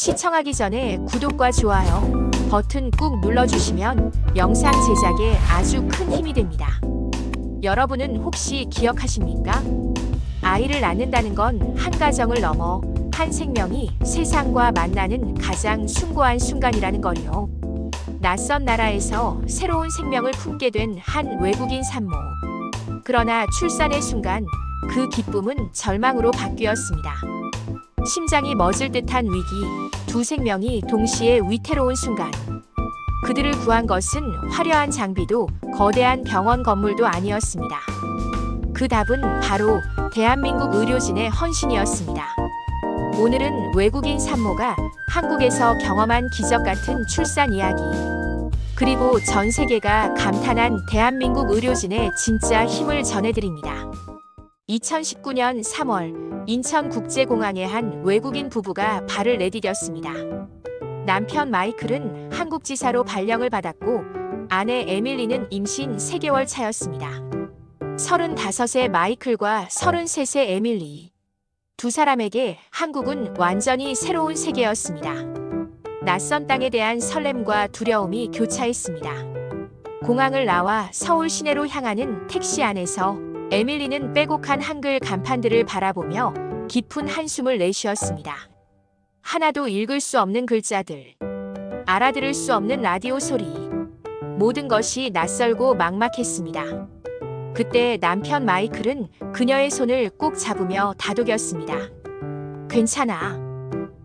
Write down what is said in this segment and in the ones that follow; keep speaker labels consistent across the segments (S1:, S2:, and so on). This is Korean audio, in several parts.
S1: 시청하기 전에 구독과 좋아요 버튼 꾹 눌러주시면 영상 제작에 아주 큰 힘이 됩니다. 여러분은 혹시 기억하십니까? 아이를 낳는다는 건 한 가정을 넘어 한 생명이 세상과 만나는 가장 숭고한 순간이라는 걸요. 낯선 나라에서 새로운 생명을 품게 된 한 외국인 산모. 그러나 출산의 순간 그 기쁨은 절망으로 바뀌었습니다. 심장이 멎을 듯한 위기, 두 생명이 동시에 위태로운 순간. 그들을 구한 것은 화려한 장비도 거대한 병원 건물도 아니었습니다. 그 답은 바로 대한민국 의료진의 헌신이었습니다. 오늘은 외국인 산모가 한국에서 경험한 기적 같은 출산 이야기, 그리고 전 세계가 감탄한 대한민국 의료진의 진짜 힘을 전해드립니다. 2019년 3월 인천국제공항에 한 외국인 부부가 발을 내디뎠습니다. 남편 마이클은 한국지사로 발령을 받았고 아내 에밀리는 임신 3개월 차였습니다. 35세 마이클과 33세 에밀리. 두 사람에게 한국은 완전히 새로운 세계였습니다. 낯선 땅에 대한 설렘과 두려움이 교차했습니다. 공항을 나와 서울 시내로 향하는 택시 안에서 에밀리는 빼곡한 한글 간판들을 바라보며 깊은 한숨을 내쉬었습니다. 하나도 읽을 수 없는 글자들, 알아들을 수 없는 라디오 소리, 모든 것이 낯설고 막막했습니다. 그때 남편 마이클은 그녀의 손을 꼭 잡으며 다독였습니다. 괜찮아.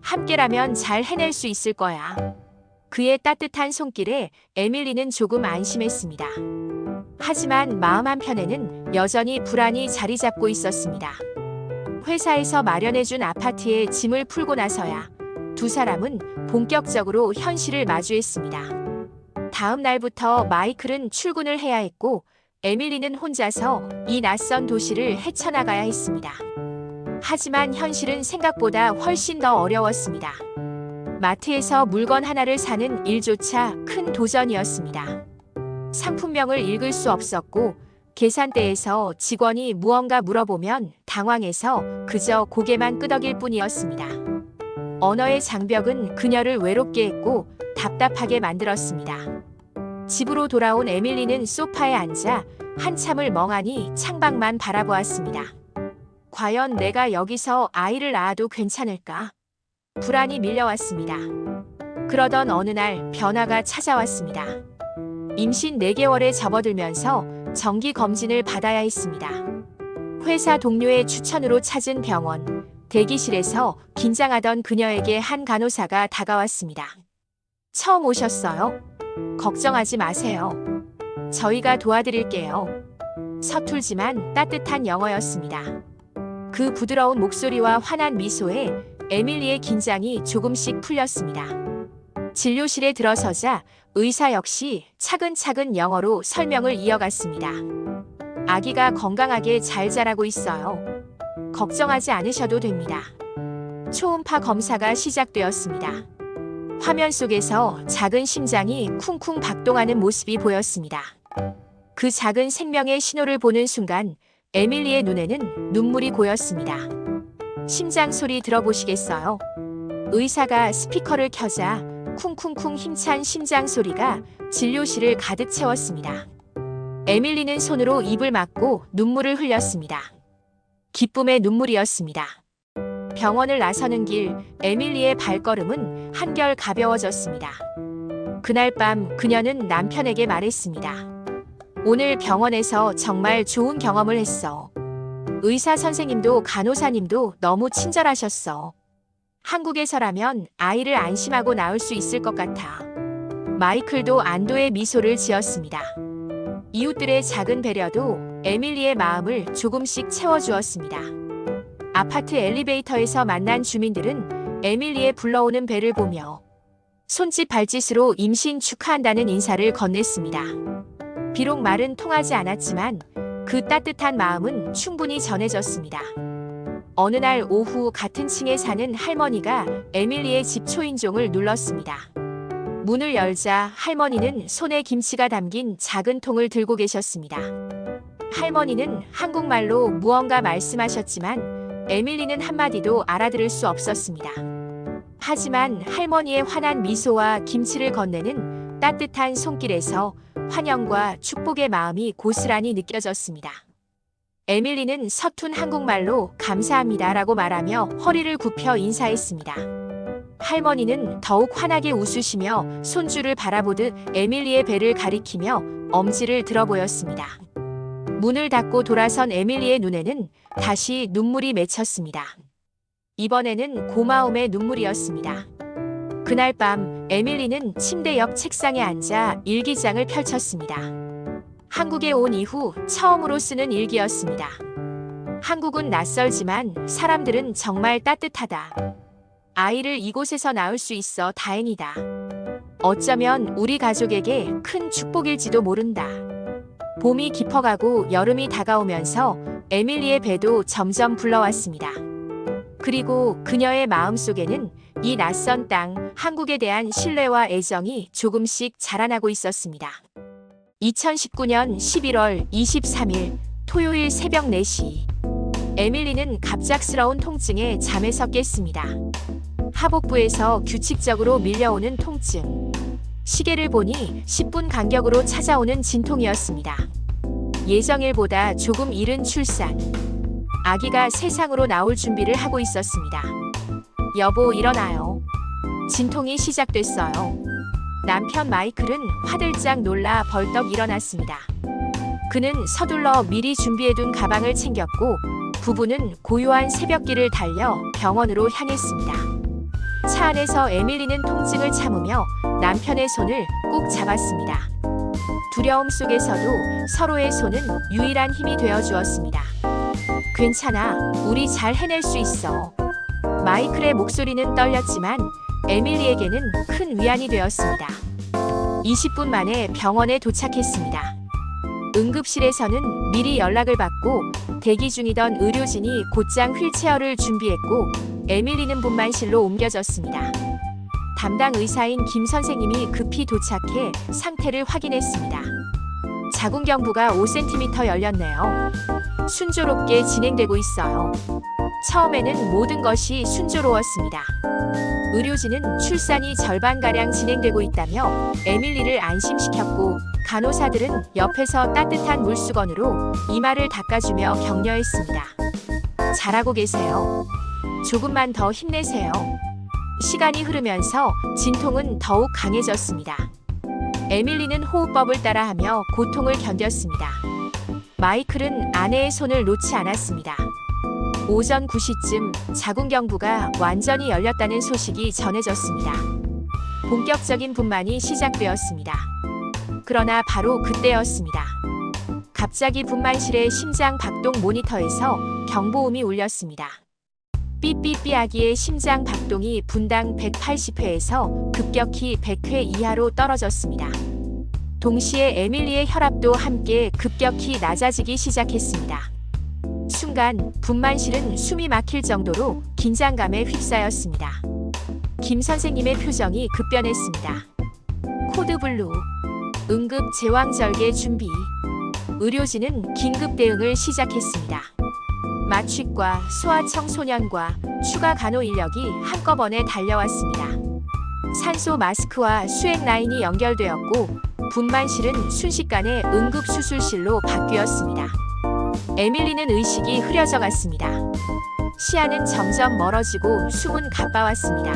S1: 함께라면 잘 해낼 수 있을 거야. 그의 따뜻한 손길에 에밀리는 조금 안심했습니다. 하지만 마음 한편에는 여전히 불안이 자리 잡고 있었습니다. 회사에서 마련해준 아파트에 짐을 풀고 나서야 두 사람은 본격적으로 현실을 마주했습니다. 다음 날부터 마이클은 출근을 해야 했고 에밀리는 혼자서 이 낯선 도시를 헤쳐나가야 했습니다. 하지만 현실은 생각보다 훨씬 더 어려웠습니다. 마트에서 물건 하나를 사는 일조차 큰 도전이었습니다. 상품명을 읽을 수 없었고 계산대에서 직원이 무언가 물어보면 당황해서 그저 고개만 끄덕일 뿐이었습니다. 언어의 장벽은 그녀를 외롭게 했고 답답하게 만들었습니다. 집으로 돌아온 에밀리는 소파에 앉아 한참을 멍하니 창밖만 바라보았습니다. 과연 내가 여기서 아이를 낳아도 괜찮을까? 불안이 밀려왔습니다. 그러던 어느 날 변화가 찾아왔습니다. 임신 4개월에 접어들면서 정기 검진을 받아야 했습니다. 회사 동료의 추천으로 찾은 병원, 대기실에서 긴장하던 그녀에게 한 간호사가 다가왔습니다. 처음 오셨어요? 걱정하지 마세요. 저희가 도와드릴게요. 서툴지만 따뜻한 영어였습니다. 그 부드러운 목소리와 환한 미소에 에밀리의 긴장이 조금씩 풀렸습니다. 진료실에 들어서자 의사 역시 차근차근 영어로 설명을 이어갔습니다. 아기가 건강하게 잘 자라고 있어요. 걱정하지 않으셔도 됩니다. 초음파 검사가 시작되었습니다. 화면 속에서 작은 심장이 쿵쿵 박동하는 모습이 보였습니다. 그 작은 생명의 신호를 보는 순간 에밀리의 눈에는 눈물이 고였습니다. 심장 소리 들어보시겠어요? 의사가 스피커를 켜자 쿵쿵쿵 힘찬 심장 소리가 진료실을 가득 채웠습니다. 에밀리는 손으로 입을 막고 눈물을 흘렸습니다. 기쁨의 눈물이었습니다. 병원을 나서는 길 에밀리의 발걸음은 한결 가벼워졌습니다. 그날 밤 그녀는 남편에게 말했습니다. 오늘 병원에서 정말 좋은 경험을 했어. 의사 선생님도 간호사님도 너무 친절하셨어. 한국에서라면 아이를 안심하고 낳을 수 있을 것 같아. 마이클도 안도의 미소를 지었습니다. 이웃들의 작은 배려도 에밀리의 마음을 조금씩 채워주었습니다. 아파트 엘리베이터에서 만난 주민들은 에밀리의 불러오는 배를 보며 손짓 발짓으로 임신 축하한다는 인사를 건넸습니다. 비록 말은 통하지 않았지만 그 따뜻한 마음은 충분히 전해졌습니다. 어느 날 오후 같은 층에 사는 할머니가 에밀리의 집 초인종을 눌렀습니다. 문을 열자 할머니는 손에 김치가 담긴 작은 통을 들고 계셨습니다. 할머니는 한국말로 무언가 말씀하셨지만 에밀리는 한마디도 알아들을 수 없었습니다. 하지만 할머니의 환한 미소와 김치를 건네는 따뜻한 손길에서 환영과 축복의 마음이 고스란히 느껴졌습니다. 에밀리는 서툰 한국말로 감사합니다라고 말하며 허리를 굽혀 인사했습니다. 할머니는 더욱 환하게 웃으시며 손주를 바라보듯 에밀리의 배를 가리키며 엄지를 들어 보였습니다. 문을 닫고 돌아선 에밀리의 눈에는 다시 눈물이 맺혔습니다. 이번에는 고마움의 눈물이었습니다. 그날 밤 에밀리는 침대 옆 책상에 앉아 일기장을 펼쳤습니다. 한국에 온 이후 처음으로 쓰는 일기였습니다. 한국은 낯설지만 사람들은 정말 따뜻하다. 아이를 이곳에서 낳을 수 있어 다행이다. 어쩌면 우리 가족에게 큰 축복일지도 모른다. 봄이 깊어가고 여름이 다가오면서 에밀리의 배도 점점 불러왔습니다. 그리고 그녀의 마음속에는 이 낯선 땅, 한국에 대한 신뢰와 애정이 조금씩 자라나고 있었습니다. 2019년 11월 23일 토요일 새벽 4시. 에밀리는 갑작스러운 통증에 잠에서 깼습니다. 하복부에서 규칙적으로 밀려오는 통증. 시계를 보니 10분 간격으로 찾아오는 진통이었습니다. 예정일보다 조금 이른 출산. 아기가 세상으로 나올 준비를 하고 있었습니다. 여보, 일어나요. 진통이 시작됐어요. 남편 마이클은 화들짝 놀라 벌떡 일어났습니다. 그는 서둘러 미리 준비해둔 가방을 챙겼고 부부는 고요한 새벽길을 달려 병원으로 향했습니다. 차 안에서 에밀리는 통증을 참으며 남편의 손을 꼭 잡았습니다. 두려움 속에서도 서로의 손은 유일한 힘이 되어 주었습니다. 괜찮아, 우리 잘 해낼 수 있어. 마이클의 목소리는 떨렸지만 에밀리에게는 큰 위안이 되었습니다. 20분 만에 병원에 도착했습니다. 응급실에서는 미리 연락을 받고 대기 중이던 의료진이 곧장 휠체어를 준비했고 에밀리는 분만실로 옮겨졌습니다. 담당 의사인 김 선생님이 급히 도착해 상태를 확인했습니다. 자궁경부가 5cm 열렸네요. 순조롭게 진행되고 있어요. 처음에는 모든 것이 순조로웠습니다. 의료진은 출산이 절반가량 진행되고 있다며 에밀리를 안심시켰고 간호사들은 옆에서 따뜻한 물수건으로 이마를 닦아주며 격려했습니다. 잘하고 계세요. 조금만 더 힘내세요. 시간이 흐르면서 진통은 더욱 강해졌습니다. 에밀리는 호흡법을 따라하며 고통을 견뎠습니다. 마이클은 아내의 손을 놓지 않았습니다. 오전 9시쯤 자궁경부가 완전히 열렸다는 소식이 전해졌습니다. 본격적인 분만이 시작되었습니다. 그러나 바로 그때였습니다. 갑자기 분만실의 심장 박동 모니터에서 경보음이 울렸습니다. 삐삐삐. 아기의 심장 박동이 분당 180회에서 급격히 100회 이하로 떨어졌습니다. 동시에 에밀리의 혈압도 함께 급격히 낮아지기 시작했습니다. 순간 분만실은 숨이 막힐 정도로 긴장감에 휩싸였습니다. 김 선생님의 표정이 급변했습니다. 코드블루. 응급 제왕절개 준비. 의료진은 긴급 대응을 시작했습니다. 마취과 소아청소년과 추가 간호 인력이 한꺼번에 달려왔습니다. 산소 마스크와 수액 라인이 연결되었고 분만실은 순식간에 응급수술실로 바뀌었습니다. 에밀리는 의식이 흐려져 갔습니다. 시야는 점점 멀어지고 숨은 가빠왔습니다.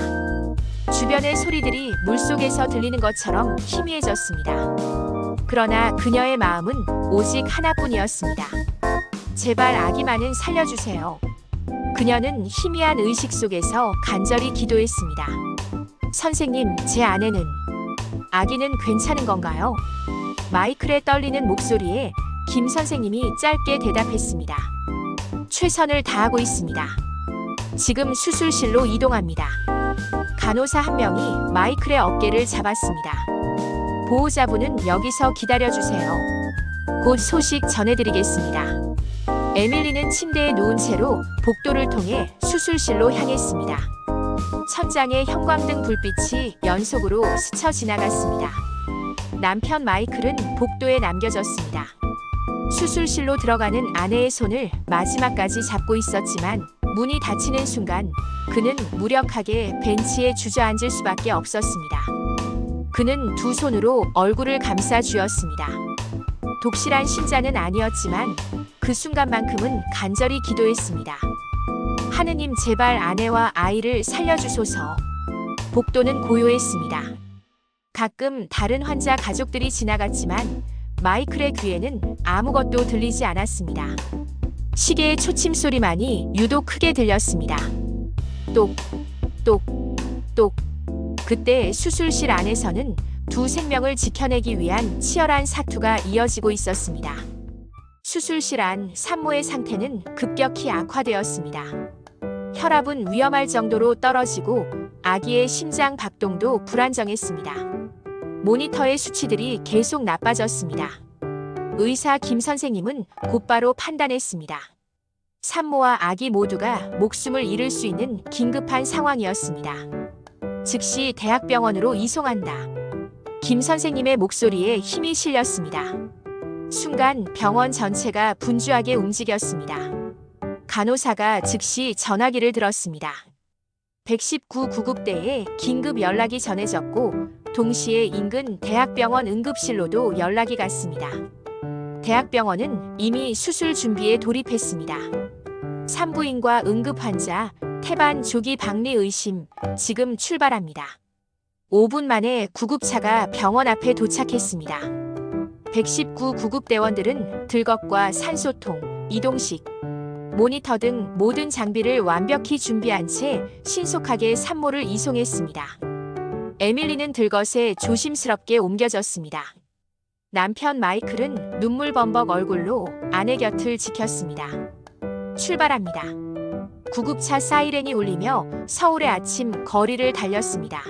S1: 주변의 소리들이 물속에서 들리는 것처럼 희미해졌습니다. 그러나 그녀의 마음은 오직 하나뿐이었습니다. 제발 아기만은 살려주세요. 그녀는 희미한 의식 속에서 간절히 기도했습니다. 선생님, 제 아내는, 아기는 괜찮은 건가요? 마이클의 떨리는 목소리에 김 선생님이 짧게 대답했습니다. 최선을 다하고 있습니다. 지금 수술실로 이동합니다. 간호사 한 명이 마이클의 어깨를 잡았습니다. 보호자분은 여기서 기다려주세요. 곧 소식 전해드리겠습니다. 에밀리는 침대에 누운 채로 복도를 통해 수술실로 향했습니다. 천장에 형광등 불빛이 연속으로 스쳐 지나갔습니다. 남편 마이클은 복도에 남겨졌습니다. 수술실로 들어가는 아내의 손을 마지막까지 잡고 있었지만 문이 닫히는 순간 그는 무력하게 벤치에 주저앉을 수밖에 없었습니다. 그는 두 손으로 얼굴을 감싸 쥐었습니다. 독실한 신자는 아니었지만 그 순간만큼은 간절히 기도했습니다. 하느님, 제발 아내와 아이를 살려주소서. 복도는 고요했습니다. 가끔 다른 환자 가족들이 지나갔지만 마이클의 귀에는 아무것도 들리지 않았습니다. 시계의 초침 소리만이 유독 크게 들렸습니다. 똑, 똑, 똑. 그때 수술실 안에서는 두 생명을 지켜내기 위한 치열한 사투가 이어지고 있었습니다. 수술실 안 산모의 상태는 급격히 악화되었습니다. 혈압은 위험할 정도로 떨어지고 아기의 심장 박동도 불안정했습니다. 모니터의 수치들이 계속 나빠졌습니다. 의사 김 선생님은 곧바로 판단했습니다. 산모와 아기 모두가 목숨을 잃을 수 있는 긴급한 상황이었습니다. 즉시 대학병원으로 이송한다. 김 선생님의 목소리에 힘이 실렸습니다. 순간 병원 전체가 분주하게 움직였습니다. 간호사가 즉시 전화기를 들었습니다. 119 구급대에 긴급 연락이 전해졌고 동시에 인근 대학병원 응급실로도 연락이 갔습니다. 대학병원은 이미 수술 준비에 돌입했습니다. 산부인과 응급환자, 태반 조기 박리 의심, 지금 출발합니다. 5분 만에 구급차가 병원 앞에 도착했습니다. 119 구급대원들은 들것과 산소통, 이동식, 모니터 등 모든 장비를 완벽히 준비한 채 신속하게 산모를 이송했습니다. 에밀리는 들것에 조심스럽게 옮겨졌습니다. 남편 마이클은 눈물 범벅 얼굴로 아내 곁을 지켰습니다. 출발합니다. 구급차 사이렌이 울리며 서울의 아침 거리를 달렸습니다.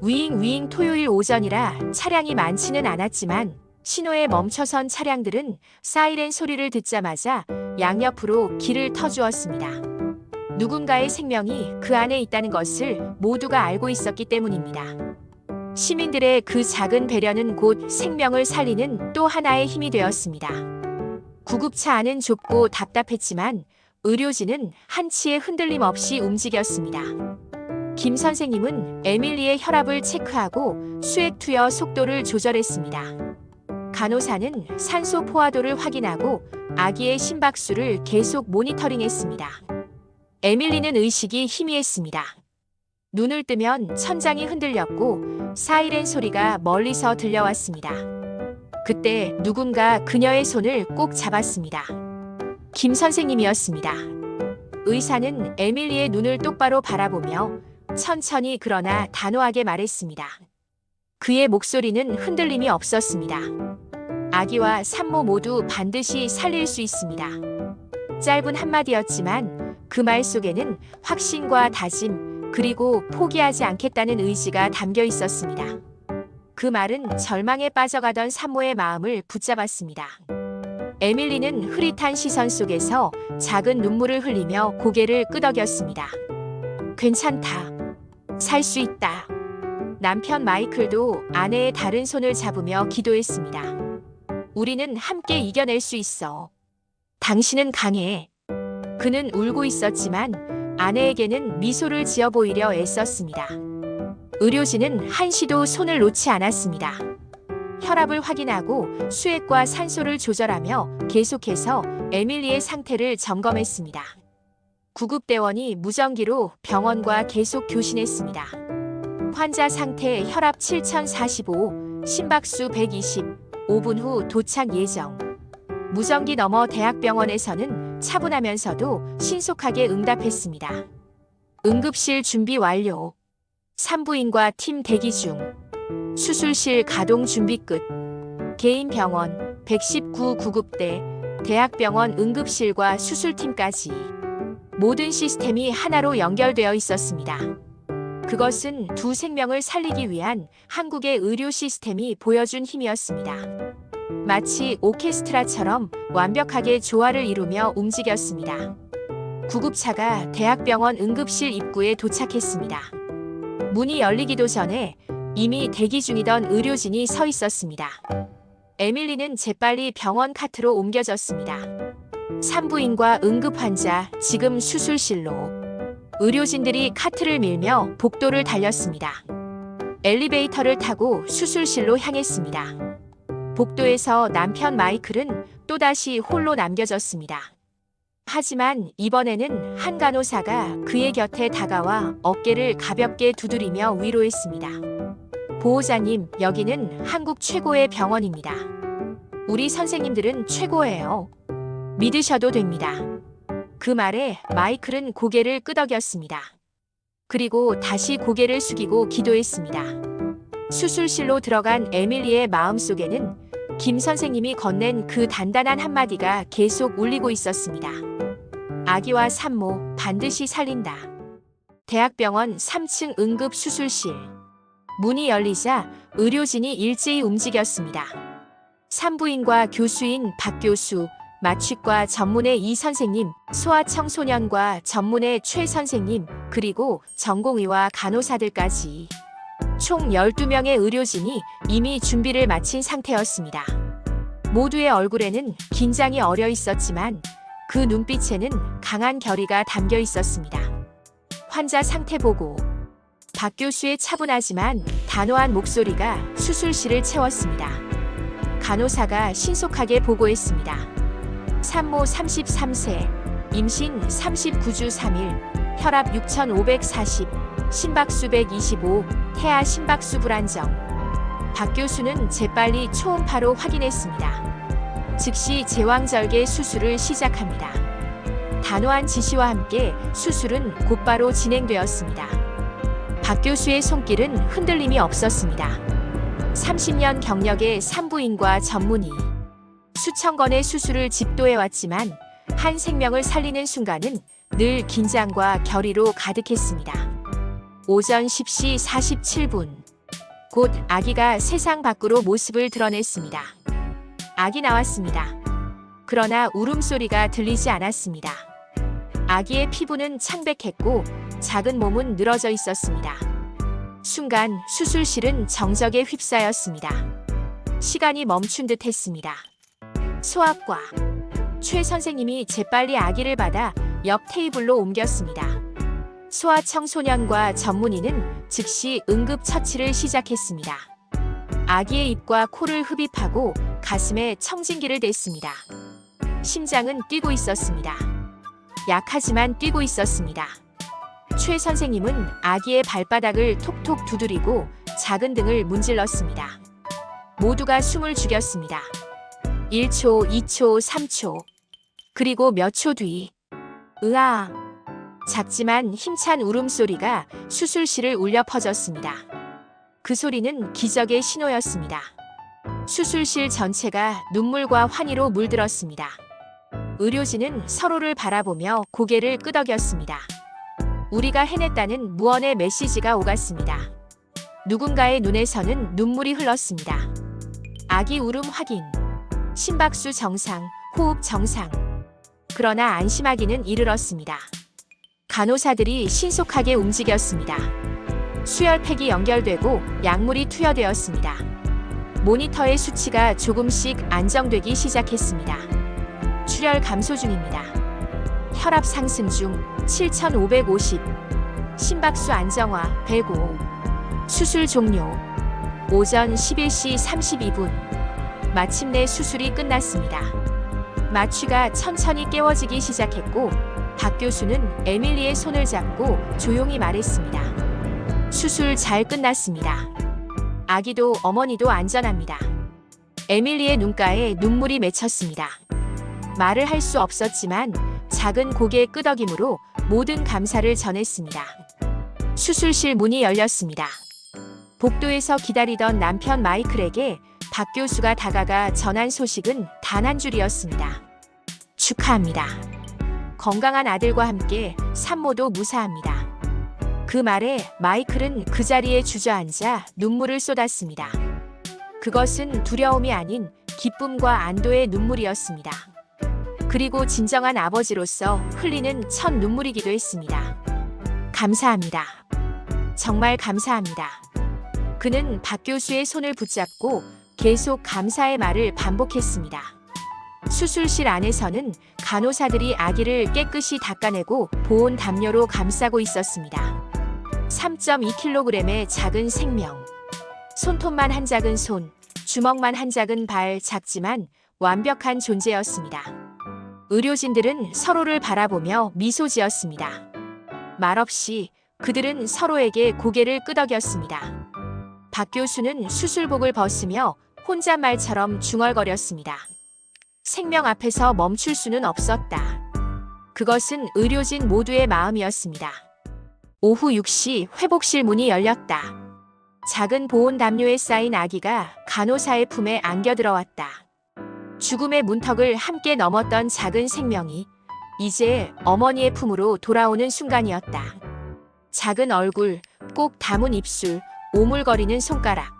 S1: 윙윙. 토요일 오전이라 차량이 많지는 않았지만 신호에 멈춰선 차량들은 사이렌 소리를 듣자마자 양옆으로 길을 터주었습니다. 누군가의 생명이 그 안에 있다는 것을 모두가 알고 있었기 때문입니다. 시민들의 그 작은 배려는 곧 생명을 살리는 또 하나의 힘이 되었습니다. 구급차 안은 좁고 답답했지만 의료진은 한치의 흔들림 없이 움직였습니다. 김 선생님은 에밀리의 혈압을 체크하고 수액 투여 속도를 조절했습니다. 간호사는 산소 포화도를 확인하고 아기의 심박수를 계속 모니터링했습니다. 에밀리는 의식이 희미했습니다. 눈을 뜨면 천장이 흔들렸고 사이렌 소리가 멀리서 들려왔습니다. 그때 누군가 그녀의 손을 꼭 잡았습니다. 김 선생님이었습니다. 의사는 에밀리의 눈을 똑바로 바라보며 천천히 그러나 단호하게 말했습니다. 그의 목소리는 흔들림이 없었습니다. 아기와 산모 모두 반드시 살릴 수 있습니다. 짧은 한마디였지만 그 말 속에는 확신과 다짐, 그리고 포기하지 않겠다는 의지가 담겨 있었습니다. 그 말은 절망에 빠져가던 산모의 마음을 붙잡았습니다. 에밀리는 흐릿한 시선 속에서 작은 눈물을 흘리며 고개를 끄덕였습니다. 괜찮다. 살 수 있다. 남편 마이클도 아내의 다른 손을 잡으며 기도했습니다. 우리는 함께 이겨낼 수 있어. 당신은 강해. 그는 울고 있었지만 아내에게는 미소를 지어 보이려 애썼습니다. 의료진은 한시도 손을 놓지 않았습니다. 혈압을 확인하고 수액과 산소를 조절하며 계속해서 에밀리의 상태를 점검했습니다. 구급대원이 무전기로 병원과 계속 교신했습니다. 환자 상태 혈압 7045, 심박수 120, 5분 후 도착 예정. 무전기 너머 대학병원에서는 차분하면서도 신속하게 응답했습니다. 응급실 준비 완료. 산부인과 팀 대기 중. 수술실 가동 준비 끝. 개인 병원, 119 구급대, 대학병원 응급실과 수술팀까지. 모든 시스템이 하나로 연결되어 있었습니다. 그것은 두 생명을 살리기 위한 한국의 의료 시스템이 보여준 힘이었습니다. 마치 오케스트라처럼 완벽하게 조화를 이루며 움직였습니다. 구급차가 대학병원 응급실 입구에 도착했습니다. 문이 열리기도 전에 이미 대기 중이던 의료진이 서 있었습니다. 에밀리는 재빨리 병원 카트로 옮겨졌습니다. 산부인과 응급환자 지금 수술실로. 의료진들이 카트를 밀며 복도를 달렸습니다. 엘리베이터를 타고 수술실로 향했습니다. 복도에서 남편 마이클은 또다시 홀로 남겨졌습니다. 하지만 이번에는 한 간호사가 그의 곁에 다가와 어깨를 가볍게 두드리며 위로했습니다. 보호자님, 여기는 한국 최고의 병원입니다. 우리 선생님들은 최고예요. 믿으셔도 됩니다. 그 말에 마이클은 고개를 끄덕였습니다. 그리고 다시 고개를 숙이고 기도했습니다. 수술실로 들어간 에밀리의 마음속에는 김 선생님이 건넨 그 단단한 한마디가 계속 울리고 있었습니다. 아기와 산모 반드시 살린다. 대학병원 3층 응급수술실. 문이 열리자 의료진이 일제히 움직였습니다. 산부인과 교수인 박 교수, 마취과 전문의 이 선생님, 소아청소년과 전문의 최 선생님, 그리고 전공의와 간호사들까지 총 12명의 의료진이 이미 준비를 마친 상태였습니다. 모두의 얼굴에는 긴장이 어려 있었지만 그 눈빛에는 강한 결의가 담겨 있었습니다. 환자 상태 보고. 박 교수의 차분하지만 단호한 목소리가 수술실을 채웠습니다. 간호사가 신속하게 보고했습니다. 산모 33세, 임신 39주 3일, 혈압 6540, 심박수 125, 태아 심박수 불안정. 박 교수는 재빨리 초음파로 확인했습니다. 즉시 제왕절개 수술을 시작합니다. 단호한 지시와 함께 수술은 곧바로 진행되었습니다. 박 교수의 손길은 흔들림이 없었습니다. 30년 경력의 산부인과 전문의. 수천 건의 수술을 집도해왔지만 한 생명을 살리는 순간은 늘 긴장과 결의로 가득했습니다. 오전 10시 47분. 곧 아기가 세상 밖으로 모습을 드러냈습니다. 아기 나왔습니다. 그러나 울음소리가 들리지 않았습니다. 아기의 피부는 창백했고 작은 몸은 늘어져 있었습니다. 순간 수술실은 정적에 휩싸였습니다. 시간이 멈춘 듯 했습니다. 소아과. 최 선생님이 재빨리 아기를 받아 옆 테이블로 옮겼습니다. 소아청소년과 전문의는 즉시 응급처치를 시작했습니다. 아기의 입과 코를 흡입하고 가슴에 청진기를 댔습니다. 심장은 뛰고 있었습니다. 약하지만 뛰고 있었습니다. 최 선생님은 아기의 발바닥을 톡톡 두드리고 작은 등을 문질렀습니다. 모두가 숨을 죽였습니다. 1초, 2초, 3초. 그리고 몇 초 뒤. 으아! 작지만 힘찬 울음소리가 수술실을 울려 퍼졌습니다. 그 소리는 기적의 신호였습니다. 수술실 전체가 눈물과 환희로 물들었습니다. 의료진은 서로를 바라보며 고개를 끄덕였습니다. 우리가 해냈다는 무언의 메시지가 오갔습니다. 누군가의 눈에서는 눈물이 흘렀습니다. 아기 울음 확인. 심박수 정상, 호흡 정상. 그러나 안심하기는 이르렀습니다. 간호사들이 신속하게 움직였습니다. 수혈팩이 연결되고 약물이 투여되었습니다. 모니터의 수치가 조금씩 안정되기 시작했습니다. 출혈 감소 중입니다. 혈압 상승 중 7550. 심박수 안정화 105. 수술 종료. 오전 11시 32분. 마침내 수술이 끝났습니다. 마취가 천천히 깨워지기 시작했고 박 교수는 에밀리의 손을 잡고 조용히 말했습니다. 수술 잘 끝났습니다. 아기도 어머니도 안전합니다. 에밀리의 눈가에 눈물이 맺혔습니다. 말을 할 수 없었지만 작은 고개 끄덕임으로 모든 감사를 전했습니다. 수술실 문이 열렸습니다. 복도에서 기다리던 남편 마이클에게 박 교수가 다가가 전한 소식은 단 한 줄이었습니다. 축하합니다. 건강한 아들과 함께 산모도 무사합니다. 그 말에 마이클은 그 자리에 주저앉아 눈물을 쏟았습니다. 그것은 두려움이 아닌 기쁨과 안도의 눈물이었습니다. 그리고 진정한 아버지로서 흘리는 첫 눈물이기도 했습니다. 감사합니다. 정말 감사합니다. 그는 박 교수의 손을 붙잡고 계속 감사의 말을 반복했습니다. 수술실 안에서는 간호사들이 아기를 깨끗이 닦아내고 보온 담요로 감싸고 있었습니다. 3.2kg의 작은 생명. 손톱만 한 작은 손, 주먹만 한 작은 발, 작지만 완벽한 존재였습니다. 의료진들은 서로를 바라보며 미소 지었습니다. 말없이 그들은 서로에게 고개를 끄덕였습니다. 박 교수는 수술복을 벗으며 혼잣말처럼 중얼거렸습니다. 생명 앞에서 멈출 수는 없었다. 그것은 의료진 모두의 마음이었습니다. 오후 6시 회복실 문이 열렸다. 작은 보온 담요에 쌓인 아기가 간호사의 품에 안겨 들어왔다. 죽음의 문턱을 함께 넘었던 작은 생명이 이제 어머니의 품으로 돌아오는 순간이었다. 작은 얼굴, 꼭 담은 입술, 오물거리는 손가락.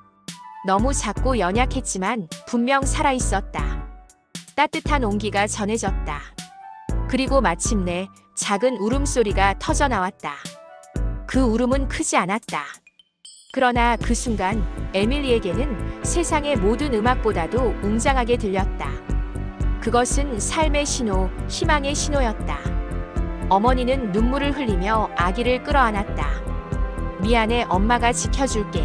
S1: 너무 작고 연약했지만 분명 살아있었다. 따뜻한 온기가 전해졌다. 그리고 마침내 작은 울음소리가 터져나왔다. 그 울음은 크지 않았다. 그러나 그 순간 에밀리에게는 세상의 모든 음악보다도 웅장하게 들렸다. 그것은 삶의 신호, 희망의 신호였다. 어머니는 눈물을 흘리며 아기를 끌어안았다. 미안해, 엄마가 지켜줄게.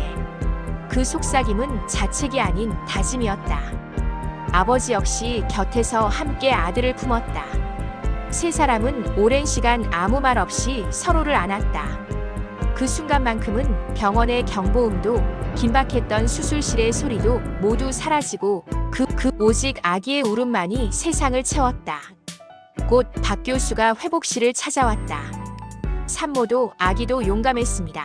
S1: 그 속삭임은 자책이 아닌 다짐이었다. 아버지 역시 곁에서 함께 아들을 품었다. 세 사람은 오랜 시간 아무 말 없이 서로를 안았다. 그 순간만큼은 병원의 경보음도 긴박했던 수술실의 소리도 모두 사라지고 오직 아기의 울음만이 세상을 채웠다. 곧 박 교수가 회복실을 찾아왔다. 산모도 아기도 용감했습니다.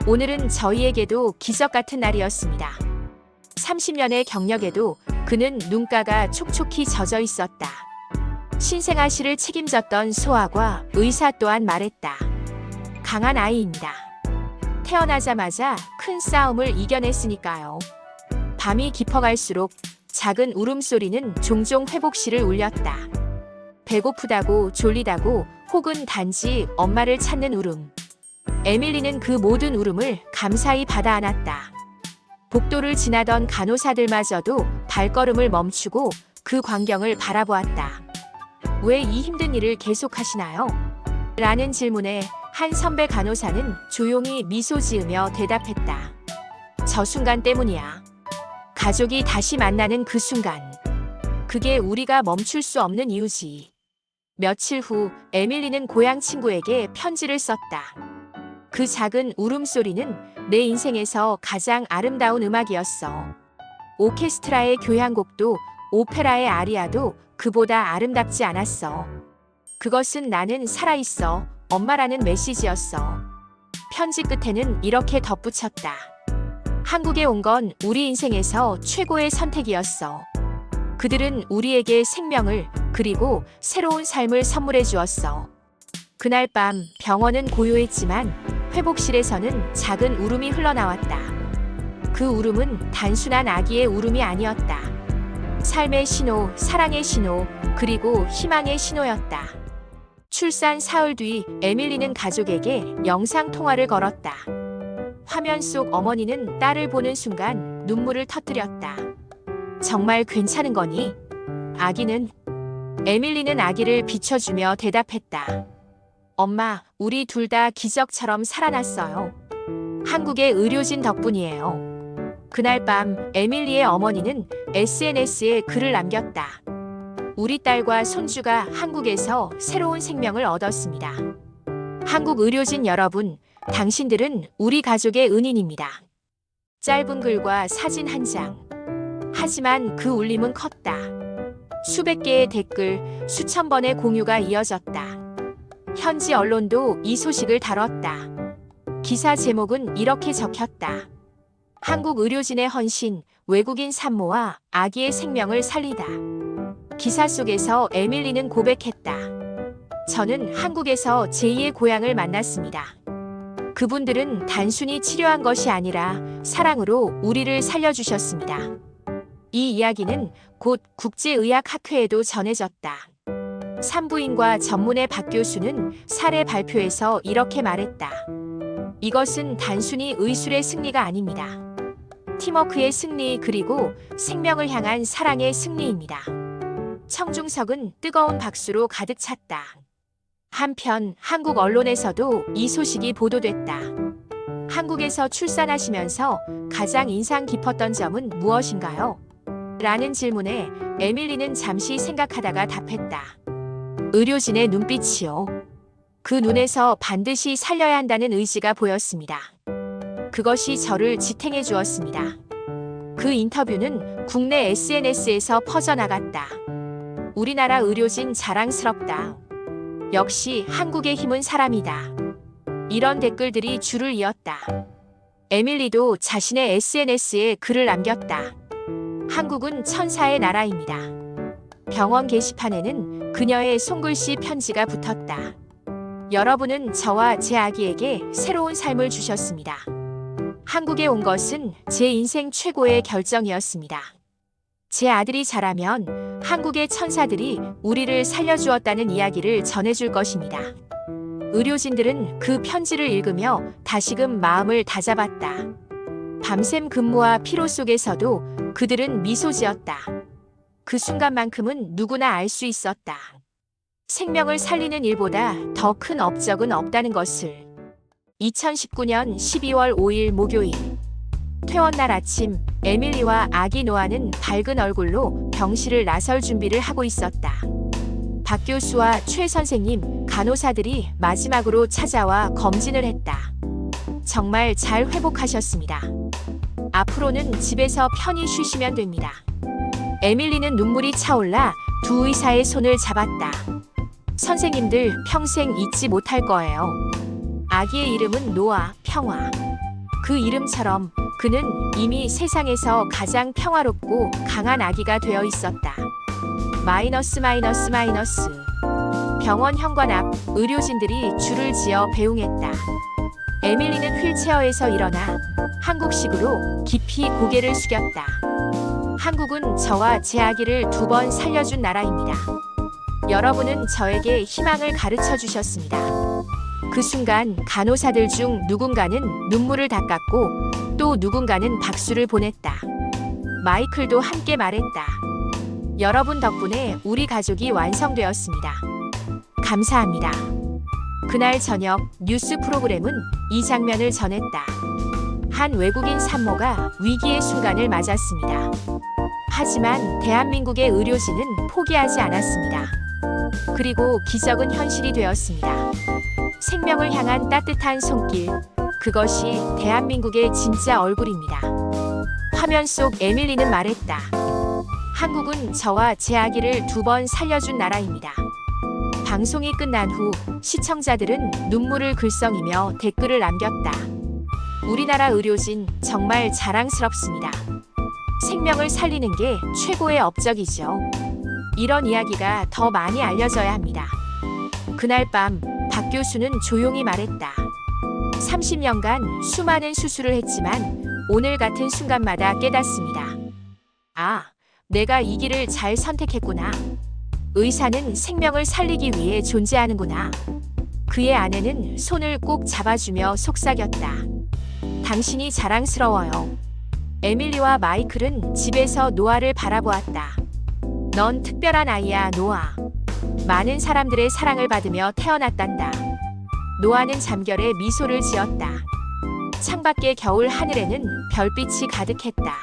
S1: 오늘은 저희에게도 기적 같은 날이었습니다. 30년의 경력에도 그는 눈가가 촉촉히 젖어 있었다. 신생아실을 책임졌던 소아과 의사 또한 말했다. 강한 아이입니다. 태어나자마자 큰 싸움을 이겨냈으니까요. 밤이 깊어갈수록 작은 울음소리는 종종 회복실을 울렸다. 배고프다고, 졸리다고, 혹은 단지 엄마를 찾는 울음. 에밀리는 그 모든 울음을 감사히 받아 안았다. 복도를 지나던 간호사들마저도 발걸음을 멈추고 그 광경을 바라보았다. 왜 이 힘든 일을 계속하시나요? 라는 질문에 한 선배 간호사는 조용히 미소 지으며 대답했다. 저 순간 때문이야. 가족이 다시 만나는 그 순간. 그게 우리가 멈출 수 없는 이유지. 며칠 후 에밀리는 고향 친구에게 편지를 썼다. 그 작은 울음소리는 내 인생에서 가장 아름다운 음악이었어. 오케스트라의 교향곡도 오페라의 아리아도 그보다 아름답지 않았어. 그것은 나는 살아있어. 엄마라는 메시지였어. 편지 끝에는 이렇게 덧붙였다. 한국에 온 건 우리 인생에서 최고의 선택이었어. 그들은 우리에게 생명을 그리고 새로운 삶을 선물해 주었어. 그날 밤 병원은 고요했지만 회복실에서는 작은 울음이 흘러나왔다. 그 울음은 단순한 아기의 울음이 아니었다. 삶의 신호, 사랑의 신호, 그리고 희망의 신호였다. 출산 사흘 뒤 에밀리는 가족에게 영상 통화를 걸었다. 화면 속 어머니는 딸을 보는 순간 눈물을 터뜨렸다. 정말 괜찮은 거니? 아기는? 에밀리는 아기를 비춰주며 대답했다. 엄마, 우리 둘 다 기적처럼 살아났어요. 한국의 의료진 덕분이에요. 그날 밤 에밀리의 어머니는 SNS에 글을 남겼다. 우리 딸과 손주가 한국에서 새로운 생명을 얻었습니다. 한국 의료진 여러분, 당신들은 우리 가족의 은인입니다. 짧은 글과 사진 한 장. 하지만 그 울림은 컸다. 수백 개의 댓글, 수천 번의 공유가 이어졌다. 현지 언론도 이 소식을 다뤘다. 기사 제목은 이렇게 적혔다. 한국 의료진의 헌신, 외국인 산모와 아기의 생명을 살리다. 기사 속에서 에밀리는 고백했다. 저는 한국에서 제2의 고향을 만났습니다. 그분들은 단순히 치료한 것이 아니라 사랑으로 우리를 살려주셨습니다. 이 이야기는 곧 국제의학학회에도 전해졌다. 산부인과 전문의 박 교수는 사례 발표에서 이렇게 말했다. 이것은 단순히 의술의 승리가 아닙니다. 팀워크의 승리 그리고 생명을 향한 사랑의 승리입니다. 청중석은 뜨거운 박수로 가득 찼다. 한편 한국 언론에서도 이 소식이 보도됐다. 한국에서 출산하시면서 가장 인상 깊었던 점은 무엇인가요? 라는 질문에 에밀리는 잠시 생각하다가 답했다. 의료진의 눈빛이요. 그 눈에서 반드시 살려야 한다는 의지가 보였습니다. 그것이 저를 지탱해 주었습니다. 그 인터뷰는 국내 SNS에서 퍼져나갔다. 우리나라 의료진 자랑스럽다. 역시 한국의 힘은 사람이다. 이런 댓글들이 줄을 이었다. 에밀리도 자신의 SNS에 글을 남겼다. 한국은 천사의 나라입니다. 병원 게시판에는 그녀의 손글씨 편지가 붙었다. 여러분은 저와 제 아기에게 새로운 삶을 주셨습니다. 한국에 온 것은 제 인생 최고의 결정이었습니다. 제 아들이 자라면 한국의 천사들이 우리를 살려주었다는 이야기를 전해줄 것입니다. 의료진들은 그 편지를 읽으며 다시금 마음을 다잡았다. 밤샘 근무와 피로 속에서도 그들은 미소 지었다. 그 순간만큼은 누구나 알 수 있었다. 생명을 살리는 일보다 더 큰 업적은 없다는 것을. 2019년 12월 5일 목요일. 퇴원날 아침, 에밀리와 아기 노아는 밝은 얼굴로 병실을 나설 준비를 하고 있었다. 박 교수와 최 선생님, 간호사들이 마지막으로 찾아와 검진을 했다. 정말 잘 회복하셨습니다. 앞으로는 집에서 편히 쉬시면 됩니다. 에밀리는 눈물이 차올라 두 의사의 손을 잡았다. 선생님들 평생 잊지 못할 거예요. 아기의 이름은 노아, 평화. 그 이름처럼 그는 이미 세상에서 가장 평화롭고 강한 아기가 되어 있었다. 마이너스. 병원 현관 앞 의료진들이 줄을 지어 배웅했다. 에밀리는 휠체어에서 일어나 한국식으로 깊이 고개를 숙였다. 한국은 저와 제 아기를 2번 살려준 나라입니다. 여러분은 저에게 희망을 가르쳐 주셨습니다. 그 순간 간호사들 중 누군가는 눈물을 닦았고 또 누군가는 박수를 보냈다. 마이클도 함께 말했다. 여러분 덕분에 우리 가족이 완성되었습니다. 감사합니다. 그날 저녁 뉴스 프로그램은 이 장면을 전했다. 한 외국인 산모가 위기의 순간을 맞았습니다. 하지만 대한민국의 의료진은 포기하지 않았습니다. 그리고 기적은 현실이 되었습니다. 생명을 향한 따뜻한 손길, 그것이 대한민국의 진짜 얼굴입니다. 화면 속 에밀리는 말했다. 한국은 저와 제 아기를 2번 살려준 나라입니다. 방송이 끝난 후 시청자들은 눈물을 글썽이며 댓글을 남겼다. 우리나라 의료진 정말 자랑스럽습니다. 생명을 살리는 게 최고의 업적이죠. 이런 이야기가 더 많이 알려져야 합니다. 그날 밤 박 교수는 조용히 말했다. 30년간 수많은 수술을 했지만 오늘 같은 순간마다 깨닫습니다. 아, 내가 이 길을 잘 선택했구나. 의사는 생명을 살리기 위해 존재하는구나. 그의 아내는 손을 꼭 잡아주며 속삭였다. 당신이 자랑스러워요. 에밀리와 마이클은 집에서 노아를 바라보았다. 넌 특별한 아이야, 노아. 많은 사람들의 사랑을 받으며 태어났단다. 노아는 잠결에 미소를 지었다. 창밖의 겨울 하늘에는 별빛이 가득했다.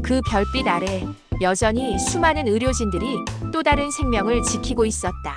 S1: 그 별빛 아래 여전히 수많은 의료진들이 또 다른 생명을 지키고 있었다.